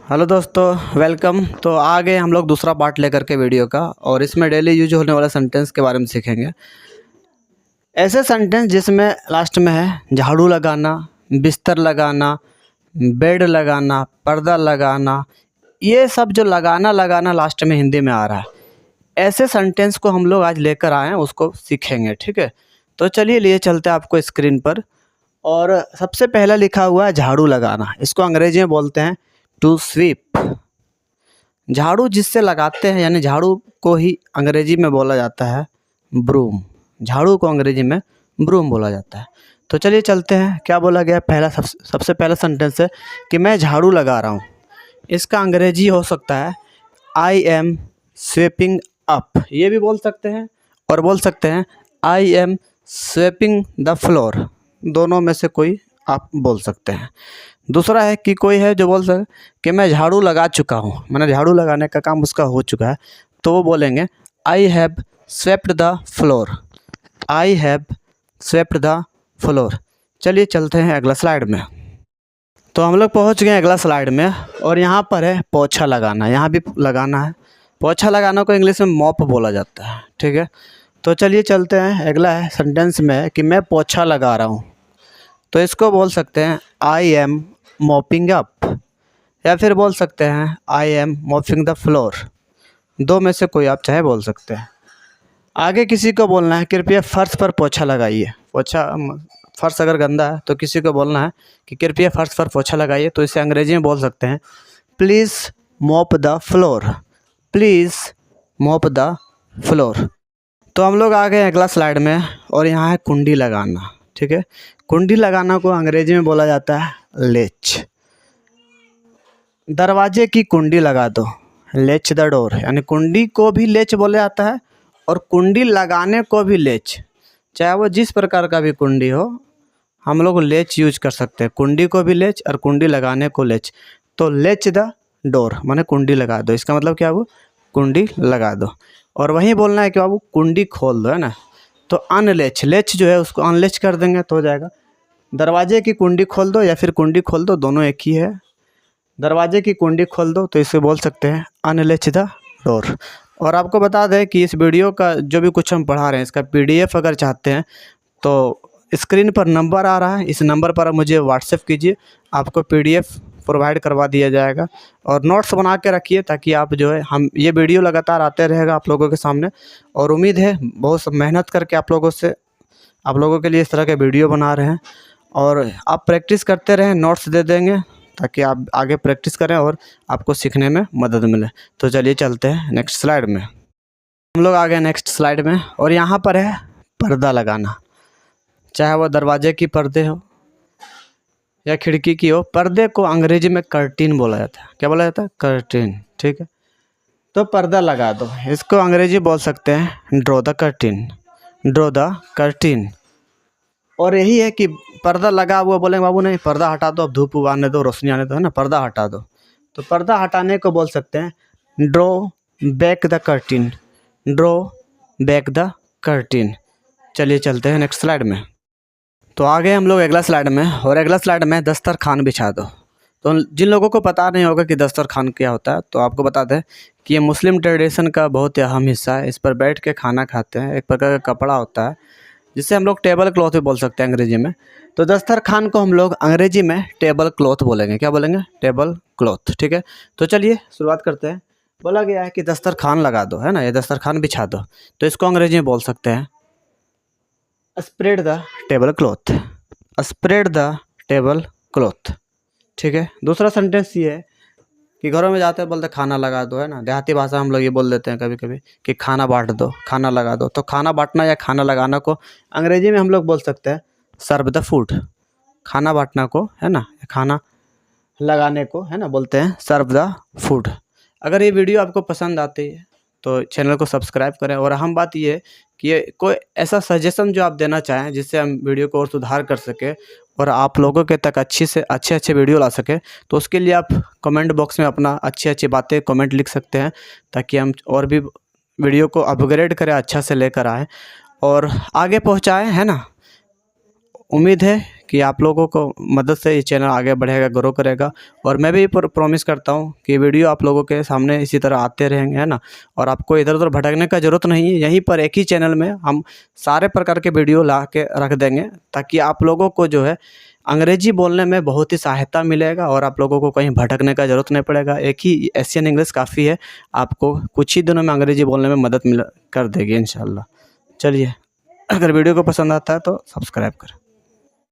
Hello दोस्तों, welcome. तो आ गए हम लोग दूसरा पार्ट लेकर के वीडियो का, और इसमें डेली यूज होने वाला सेंटेंस के बारे में सीखेंगे। ऐसे सेंटेंस जिसमें लास्ट में है झाड़ू लगाना, बिस्तर लगाना, बेड लगाना, पर्दा लगाना, ये सब जो लगाना लगाना लास्ट में हिंदी में आ रहा है, ऐसे सेंटेंस को हम लोग आज लेकर आए हैं, उसको सीखेंगे। ठीक है, तो चलिए लिए चलते हैं आपको स्क्रीन पर। और सबसे पहला लिखा हुआ है झाड़ू लगाना। इसको अंग्रेजी में बोलते हैं टू स्वीप। झाड़ू जिससे लगाते हैं, यानी झाड़ू को ही अंग्रेजी में बोला जाता है ब्रूम। झाड़ू को अंग्रेजी में ब्रूम बोला जाता है। तो चलिए चलते हैं, क्या बोला गया। पहला सबसे पहला सेंटेंस है कि मैं झाड़ू लगा रहा हूँ। इसका अंग्रेजी हो सकता है आई एम स्वीपिंग अप, ये भी बोल सकते हैं, और बोल सकते हैं I am sweeping the floor. दोनों में से कोई आप बोल सकते हैं। दूसरा है कि कोई है जो बोल सके कि मैं झाड़ू लगा चुका हूँ, मैंने झाड़ू लगाने का काम उसका हो चुका है, तो वो बोलेंगे I have swept the floor. I have swept the floor. चलिए चलते हैं अगला स्लाइड में। तो हम लोग पहुँच गए अगला स्लाइड में, और यहाँ पर है पोछा लगाना। यहाँ भी लगाना है। पोछा लगाना को इंग्लिश में मॉप बोला जाता है। ठीक है, तो चलिए चलते हैं। अगला है सेंटेंस में कि मैं पोछा लगा रहा हूँ, तो इसको बोल सकते हैं आई एम मॉपिंग अप, या फिर बोल सकते हैं I am mopping the floor. दो में से कोई आप चाहे बोल सकते हैं। आगे किसी को बोलना है कृपया फर्श पर पोछा लगाइए। फर्श अगर गंदा है तो किसी को बोलना है कि कृपया फर्श पर पोछा लगाइए, तो इसे अंग्रेजी में बोल सकते हैं please mop the floor. Please mop the floor. तो हम लोग आ गए अगला स्लाइड में, और यहाँ है कुंडी लगाना। ठीक है, कुंडी लगाना को अंग्रेजी में बोला जाता है लेच। दरवाजे की कुंडी लगा दो, लेच द डोर। यानी कुंडी को भी लेच बोला जाता है, और कुंडी लगाने को भी लेच। चाहे वो जिस प्रकार का भी कुंडी हो, हम लोग लेच यूज कर सकते हैं। कुंडी को भी लेच और कुंडी लगाने को लेच। तो लेच द डोर माने कुंडी लगा दो। इसका मतलब क्या वो कुंडी लगा दो। और वहीं बोलना है कि बाबू कुंडी खोल दो, है ना। तो अनलेच, लेच जो है उसको अनलेच कर देंगे तो हो जाएगा दरवाजे की कुंडी खोल दो, या फिर कुंडी खोल दो, दोनों एक ही है। दरवाजे की कुंडी खोल दो, तो इसे बोल सकते हैं अनलेच द डोर। और आपको बता दें कि इस वीडियो का जो भी कुछ हम पढ़ा रहे हैं, इसका पीडीएफ अगर चाहते हैं तो स्क्रीन पर नंबर आ रहा है, इस नंबर पर आप मुझे व्हाट्सएप कीजिए, आपको पीडीएफ प्रोवाइड करवा दिया जाएगा। और नोट्स बना के रखिए, ताकि आप जो है हम ये वीडियो लगातार आते रहेगा आप लोगों के सामने। और उम्मीद है बहुत मेहनत करके आप लोगों के लिए इस तरह के वीडियो बना रहे हैं। और आप प्रैक्टिस करते रहें, नोट्स दे देंगे ताकि आप आगे प्रैक्टिस करें और आपको सीखने में मदद मिले। तो चलिए चलते हैं नेक्स्ट स्लाइड में। हम लोग आ गए नेक्स्ट स्लाइड में, और यहाँ पर है पर्दा लगाना। चाहे वो दरवाजे की पर्दे हो या खिड़की की हो, पर्दे को अंग्रेजी में कर्टेन बोला जाता है। क्या बोला जाता है? कर्टेन। ठीक है, तो पर्दा लगा दो, इसको अंग्रेजी बोल सकते हैं draw the curtain. Draw the curtain. और यही है कि पर्दा लगा हुआ, बोलेंगे बाबू नहीं पर्दा हटा दो, अब धूप आने दो, रोशनी आने दो, है ना, पर्दा हटा दो। तो पर्दा हटाने को बोल सकते हैं draw back the curtain. Draw back the curtain. चलिए चलते हैं नेक्स्ट स्लाइड में। तो आ गए हम लोग अगला स्लाइड में, और अगला स्लाइड में दस्तरखान बिछा दो। तो जिन लोगों को पता नहीं होगा कि दस्तरखान क्या होता है, तो आपको बता दें कि ये मुस्लिम ट्रेडिशन का बहुत ही अहम हिस्सा है। इस पर बैठ के खाना खाते हैं, एक प्रकार का कपड़ा होता है जिसे हम लोग टेबल क्लॉथ भी बोल सकते हैं अंग्रेजी में। तो दस्तरखान को हम लोग अंग्रेजी में टेबल क्लॉथ बोलेंगे। क्या बोलेंगे? Table cloth. ठीक है, तो चलिए शुरुआत करते हैं। बोला गया है कि दस्तरखान लगा दो, है ना, ये दस्तरखान बिछा दो, तो इसको अंग्रेजी में बोल सकते हैं spread the table cloth. Spread the table cloth. ठीक है, दूसरा सेंटेंस ये है कि घरों में जाते हैं बोलते खाना लगा दो, है ना। देहाती भाषा हम लोग ये बोल देते हैं कभी कभी कि खाना बांट दो, खाना लगा दो। तो खाना बांटना या खाना लगाना को अंग्रेजी में हम लोग बोल सकते हैं सर्व द फूड। खाना बांटना को, है ना, खाना लगाने को, है ना, बोलते हैं सर्व द फूड। अगर ये वीडियो आपको पसंद आती है तो चैनल को सब्सक्राइब करें। और अहम बात ये कि ये कोई ऐसा सजेशन जो आप देना चाहें जिससे हम वीडियो को और सुधार कर सके और आप लोगों के तक अच्छे वीडियो ला सके, तो उसके लिए आप कमेंट बॉक्स में अपना अच्छी बातें कमेंट लिख सकते हैं, ताकि हम और भी वीडियो को अपग्रेड करें, अच्छा से लेकर आएँ और आगे पहुँचाएँ, है ना। उम्मीद है कि आप लोगों को मदद से ये चैनल आगे बढ़ेगा, ग्रो करेगा। और मैं भी प्रॉमिस करता हूँ कि वीडियो आप लोगों के सामने इसी तरह आते रहेंगे, है ना। और आपको इधर उधर भटकने का ज़रूरत नहीं है, यहीं पर एक ही चैनल में हम सारे प्रकार के वीडियो ला के रख देंगे, ताकि आप लोगों को जो है अंग्रेजी बोलने में बहुत ही सहायता मिलेगा और आप लोगों को कहीं भटकने का ज़रूरत नहीं पड़ेगा। एक ही एशियन इंग्लिश काफ़ी है, आपको कुछ ही दिनों में अंग्रेजी बोलने में मदद मिल कर देगी इंशाल्लाह। चलिए, अगर वीडियो को पसंद आता है तो सब्सक्राइब करें।